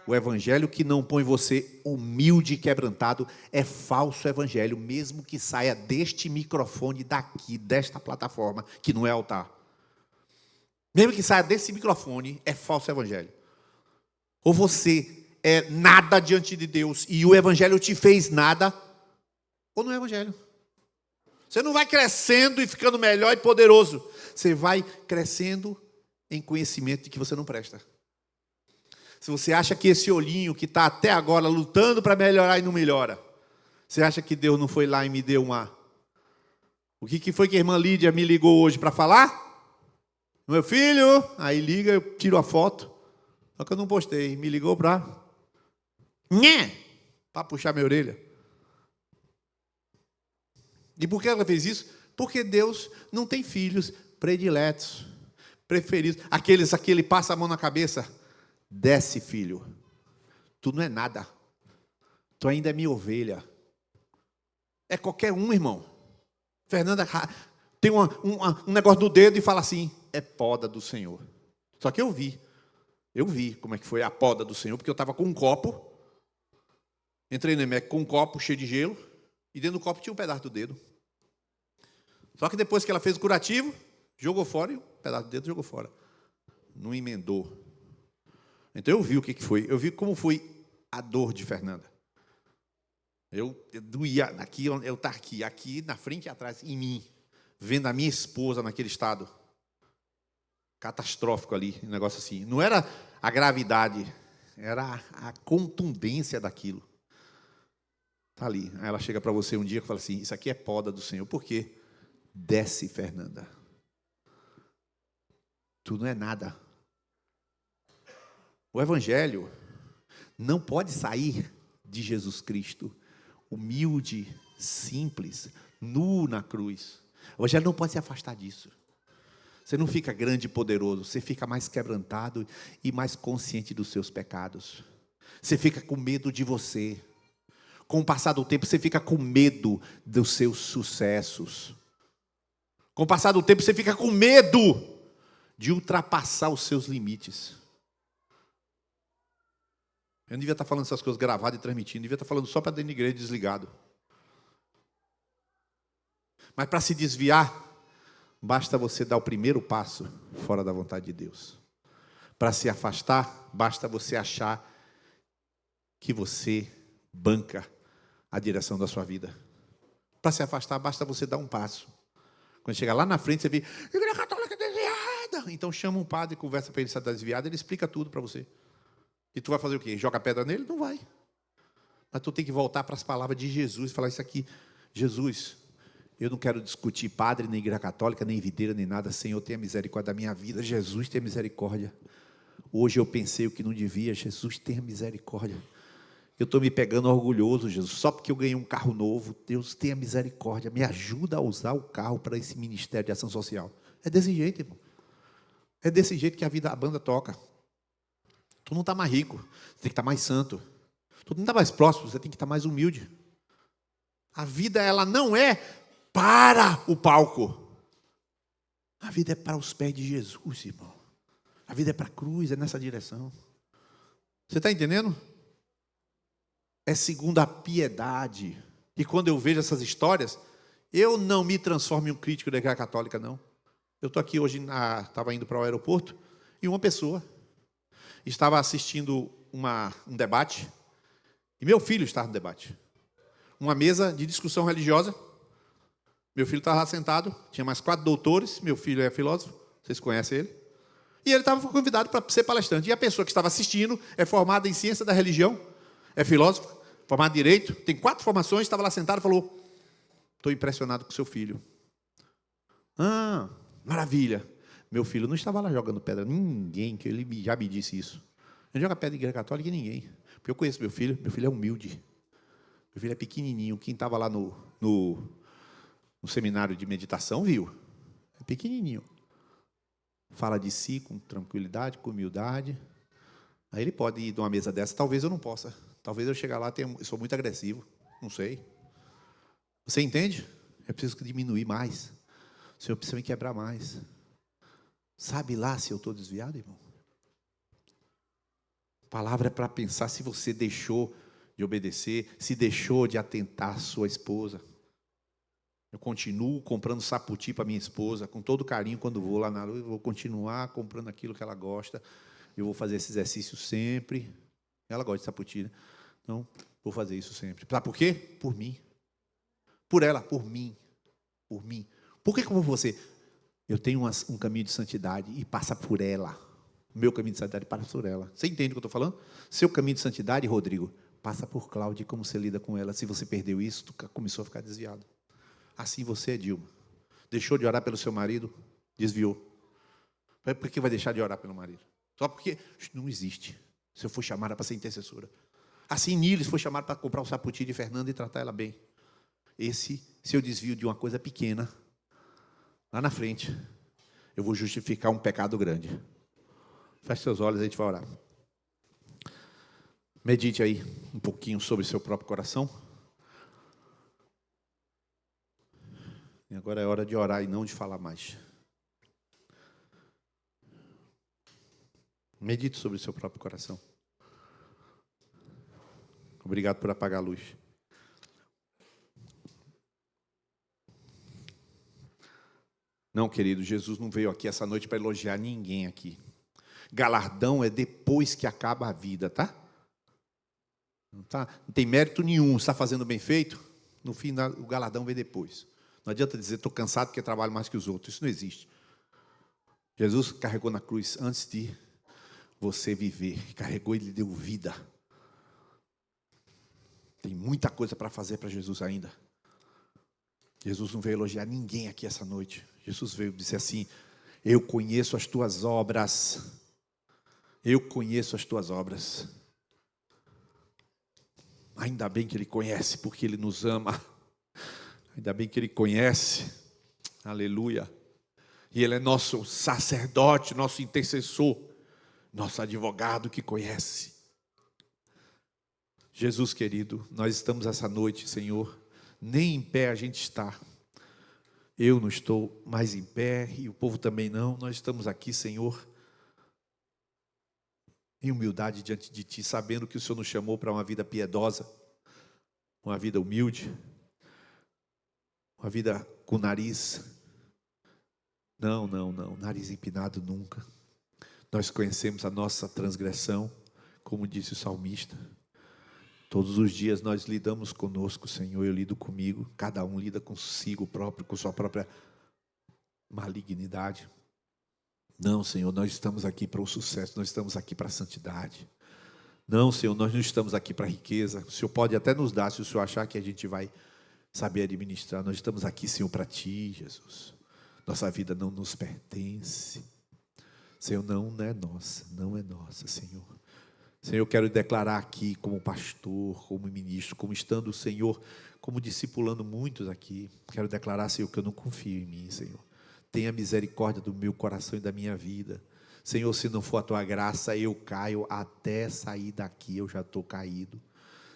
O evangelho que não põe você humilde e quebrantado é falso evangelho, mesmo que saia deste microfone daqui, desta plataforma, que não é altar. Mesmo que saia desse microfone, é falso evangelho. Ou você é nada diante de Deus e o evangelho te fez nada, ou não é evangelho. Você não vai crescendo e ficando melhor e poderoso. Você vai crescendo em conhecimento de que você não presta. Se você acha que esse olhinho que está até agora lutando para melhorar e não melhora, você acha que Deus não foi lá e me deu uma... O que foi que a irmã Lídia me ligou hoje para falar? Meu filho, aí liga, eu tiro a foto. Só que eu não postei, me ligou para puxar minha orelha. E por que ela fez isso? Porque Deus não tem filhos prediletos, preferidos. Aqueles que ele passa a mão na cabeça. Desce, filho. Tu não é nada. Tu ainda é minha ovelha. É qualquer um, irmão. Fernanda tem um negócio no dedo e fala assim, é poda do Senhor. Só que eu vi como é que foi a poda do Senhor, porque eu estava com um copo, entrei no EMEC com um copo cheio de gelo, e dentro do copo tinha um pedaço do dedo. Só que depois que ela fez o curativo, jogou fora, e o pedaço do dedo jogou fora. Não emendou. Então eu vi o que foi, eu vi como foi a dor de Fernanda. Eu doía aqui, eu estava aqui na frente e atrás, em mim, vendo a minha esposa naquele estado catastrófico ali, um negócio assim. Não era a gravidade, era a contundência daquilo. Está ali. Aí ela chega para você um dia e fala assim, isso aqui é poda do Senhor. Por quê? Desce, Fernanda. Tu não é nada. O evangelho não pode sair de Jesus Cristo, humilde, simples, nu na cruz. O evangelho não pode se afastar disso. Você não fica grande e poderoso, você fica mais quebrantado e mais consciente dos seus pecados. Você fica com medo de você. Com o passar do tempo, você fica com medo dos seus sucessos. Com o passar do tempo, você fica com medo de ultrapassar os seus limites. Eu não devia estar falando essas coisas gravadas e transmitindo, devia estar falando só para dentro da igreja desligado. Mas para se desviar, basta você dar o primeiro passo fora da vontade de Deus. Para se afastar, basta você achar que você banca a direção da sua vida. Para se afastar, basta você dar um passo. Quando chegar lá na frente, você vê, igreja católica desviada. Então chama um padre, conversa para ele se está desviado, ele explica tudo para você. E tu vai fazer o quê? Joga pedra nele? Não vai. Mas tu tem que voltar para as palavras de Jesus e falar isso aqui. Jesus, eu não quero discutir padre, nem igreja católica, nem videira, nem nada. Senhor, tenha misericórdia da minha vida. Jesus, tenha misericórdia. Hoje eu pensei o que não devia. Jesus, tenha misericórdia. Eu estou me pegando orgulhoso, Jesus, só porque eu ganhei um carro novo. Deus, tenha misericórdia. Me ajuda a usar o carro para esse ministério de ação social. É desse jeito, irmão. É desse jeito que a banda toca. Tu não está mais rico, você tem que estar mais santo. Tu não está mais próximo, você tem que estar mais humilde. A vida, ela não é para o palco. A vida é para os pés de Jesus, irmão. A vida é para a cruz, é nessa direção. Você está entendendo? É segundo a piedade. E quando eu vejo essas histórias, eu não me transformo em um crítico da igreja católica, não. Eu estou aqui hoje, estava indo para o aeroporto, e uma pessoa estava assistindo um debate, e meu filho estava no debate. Uma mesa de discussão religiosa. Meu filho estava lá sentado, tinha mais 4 doutores, meu filho é filósofo, vocês conhecem ele. E ele estava convidado para ser palestrante. E a pessoa que estava assistindo é formada em ciência da religião, é filósofo, formado em direito, tem 4 formações, estava lá sentado e falou, estou impressionado com o seu filho. Ah, maravilha. Meu filho não estava lá jogando pedra, ninguém, que ele já me disse isso. Ele joga pedra em igreja católica e ninguém. Porque eu conheço meu filho é humilde. Meu filho é pequenininho. Quem estava lá no seminário de meditação viu. É pequenininho. Fala de si com tranquilidade, com humildade. Aí ele pode ir numa mesa dessa. Talvez eu não possa. Talvez eu chegar lá, eu sou muito agressivo. Não sei. Você entende? Eu preciso diminuir mais. O Senhor precisa me quebrar mais. Sabe lá se eu estou desviado, irmão? A palavra é para pensar se você deixou de obedecer, se deixou de atentar à sua esposa. Eu continuo comprando saputi para minha esposa, com todo carinho, quando vou lá na rua, eu vou continuar comprando aquilo que ela gosta. Eu vou fazer esse exercício sempre. Ela gosta de saputi, né? Então, vou fazer isso sempre. Sabe por quê? Por mim. Por ela, por mim. Por mim. Por que como você? Eu tenho um caminho de santidade e passa por ela. O meu caminho de santidade passa por ela. Você entende o que eu estou falando? Seu caminho de santidade, Rodrigo, passa por Cláudia e como você lida com ela. Se você perdeu isso, tu começou a ficar desviado. Assim você é, Dilma. Deixou de orar pelo seu marido, desviou. Por que vai deixar de orar pelo marido? Só porque não existe. Se eu for chamada para ser intercessora. Assim, Niles foi chamada para comprar o saputi de Fernanda e tratar ela bem. Se eu desvio de uma coisa pequena, lá na frente, eu vou justificar um pecado grande. Feche seus olhos e a gente vai orar. Medite aí um pouquinho sobre o seu próprio coração. E agora é hora de orar e não de falar mais. Medite sobre o seu próprio coração. Obrigado por apagar a luz. Não, querido, Jesus não veio aqui essa noite para elogiar ninguém aqui. Galardão é depois que acaba a vida, tá? Não tem mérito nenhum, está fazendo bem feito, no fim o galardão vem depois. Não adianta dizer, estou cansado porque trabalho mais que os outros, isso não existe. Jesus carregou na cruz antes de você viver, carregou e lhe deu vida. Tem muita coisa para fazer para Jesus ainda. Jesus não veio elogiar ninguém aqui essa noite. Jesus veio dizer assim, eu conheço as tuas obras. Eu conheço as tuas obras. Ainda bem que Ele conhece, porque Ele nos ama. Ainda bem que Ele conhece. Aleluia. E Ele é nosso sacerdote, nosso intercessor, nosso advogado que conhece. Jesus querido, nós estamos essa noite, Senhor, nem em pé a gente está. Eu não estou mais em pé e o povo também não. Nós estamos aqui, Senhor, em humildade diante de Ti, sabendo que o Senhor nos chamou para uma vida piedosa, uma vida humilde, uma vida com nariz. Não, nariz empinado nunca. Nós conhecemos a nossa transgressão, como disse o salmista. Todos os dias nós lidamos conosco, Senhor, eu lido comigo, cada um lida consigo próprio, com sua própria malignidade. Não, Senhor, nós estamos aqui para o sucesso, nós estamos aqui para a santidade. Não, Senhor, nós não estamos aqui para a riqueza. O Senhor pode até nos dar, se o Senhor achar que a gente vai saber administrar. Nós estamos aqui, Senhor, para Ti, Jesus. Nossa vida não nos pertence. Senhor, não é nossa, não é nossa, Senhor. Senhor, eu quero declarar aqui como pastor, como ministro, como estando, Senhor, como discipulando muitos aqui. Quero declarar, Senhor, que eu não confio em mim, Senhor. Tenha misericórdia do meu coração e da minha vida. Senhor, se não for a Tua graça, eu caio até sair daqui, eu já estou caído.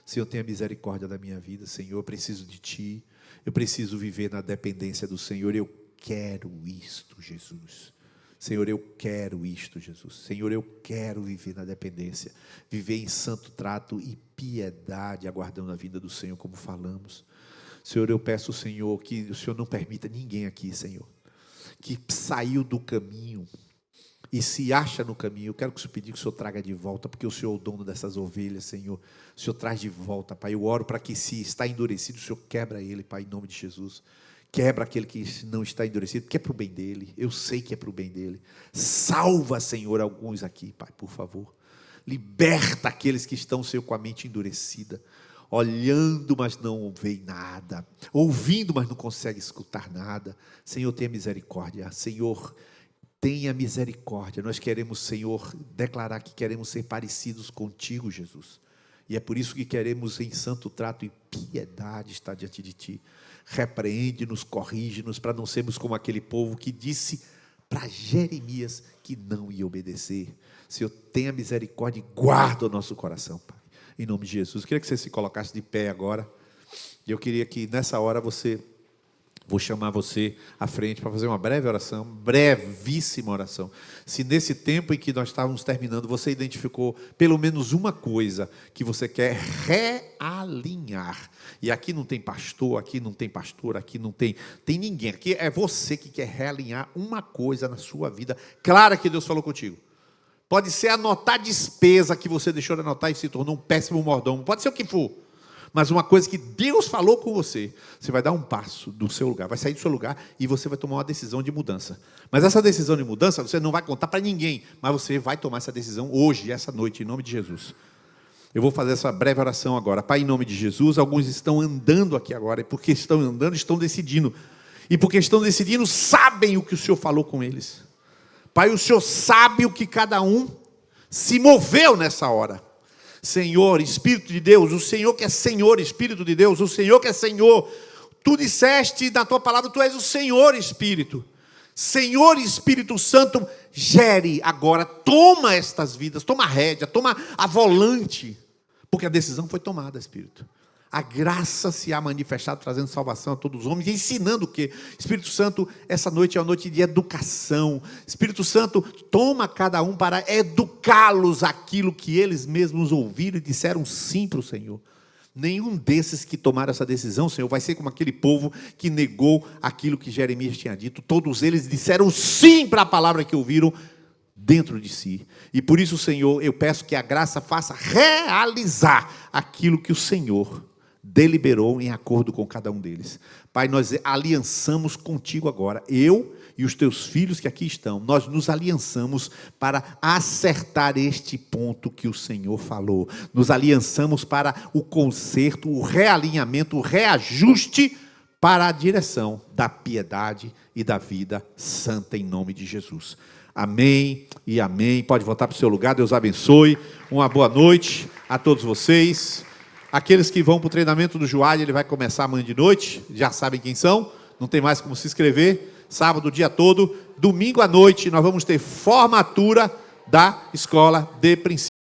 Senhor, tenha misericórdia da minha vida, Senhor, eu preciso de Ti. Eu preciso viver na dependência do Senhor. Eu quero isto, Jesus. Senhor, eu quero isto, Jesus. Senhor, eu quero viver na dependência, viver em santo trato e piedade, aguardando a vinda do Senhor, como falamos. Senhor, eu peço, Senhor, que o Senhor não permita ninguém aqui, Senhor, que saiu do caminho e se acha no caminho. Eu quero que o Senhor pedir que o Senhor traga de volta, porque o Senhor é o dono dessas ovelhas, Senhor. O Senhor traz de volta, Pai. Eu oro para que, se está endurecido, o Senhor quebra ele, Pai, em nome de Jesus. Quebra aquele que não está endurecido, porque é para o bem dele. Eu sei que é para o bem dele. Salva, Senhor, alguns aqui, Pai, por favor. Liberta aqueles que estão, Senhor, com a mente endurecida, olhando, mas não veem nada, ouvindo, mas não conseguem escutar nada. Senhor, tenha misericórdia. Senhor, tenha misericórdia. Nós queremos, Senhor, declarar que queremos ser parecidos contigo, Jesus. E é por isso que queremos, em santo trato e piedade, estar diante de Ti. Repreende-nos, corrige-nos, para não sermos como aquele povo que disse para Jeremias que não ia obedecer. Senhor, tenha misericórdia e guarda o nosso coração, Pai. Em nome de Jesus. Eu queria que você se colocasse de pé agora. E eu queria que nessa hora vou chamar você à frente para fazer uma breve oração, brevíssima oração. Se nesse tempo em que nós estávamos terminando, você identificou pelo menos uma coisa que você quer realinhar. E aqui não tem pastor, aqui não tem pastor, aqui não tem ninguém. Aqui é você que quer realinhar uma coisa na sua vida. Clara que Deus falou contigo. Pode ser anotar despesa que você deixou de anotar e se tornou um péssimo mordomo. Pode ser o que for. Mas uma coisa que Deus falou com você, você vai dar um passo do seu lugar, vai sair do seu lugar e você vai tomar uma decisão de mudança. Mas essa decisão de mudança, você não vai contar para ninguém, mas você vai tomar essa decisão hoje, essa noite, em nome de Jesus. Eu vou fazer essa breve oração agora. Pai, em nome de Jesus, alguns estão andando aqui agora, e porque estão andando, estão decidindo. E porque estão decidindo, sabem o que o Senhor falou com eles. Pai, o Senhor sabe o que cada um se moveu nessa hora. Senhor, Espírito de Deus, o Senhor que é Senhor, Espírito de Deus, o Senhor que é Senhor. Tu disseste na tua palavra, Tu és o Senhor Espírito. Senhor Espírito Santo, gere agora, toma estas vidas, toma a rédea, toma a volante, porque a decisão foi tomada, Espírito. A graça se há manifestado, trazendo salvação a todos os homens, ensinando o quê? Espírito Santo, essa noite é uma noite de educação. Espírito Santo, toma cada um para educá-los aquilo que eles mesmos ouviram e disseram sim para o Senhor. Nenhum desses que tomaram essa decisão, Senhor, vai ser como aquele povo que negou aquilo que Jeremias tinha dito. Todos eles disseram sim para a palavra que ouviram dentro de si. E por isso, Senhor, eu peço que a graça faça realizar aquilo que o Senhor deliberou em acordo com cada um deles. Pai, nós aliançamos contigo agora, eu e os teus filhos que aqui estão, nós nos aliançamos para acertar este ponto que o Senhor falou. Nos aliançamos para o conserto, o realinhamento, o reajuste para a direção da piedade e da vida santa em nome de Jesus. Amém e amém. Pode voltar para o seu lugar, Deus abençoe. Uma boa noite a todos vocês. Aqueles que vão para o treinamento do Joalho, ele vai começar amanhã de noite, já sabem quem são, não tem mais como se inscrever. Sábado o dia todo, domingo à noite, nós vamos ter formatura da escola de princípio.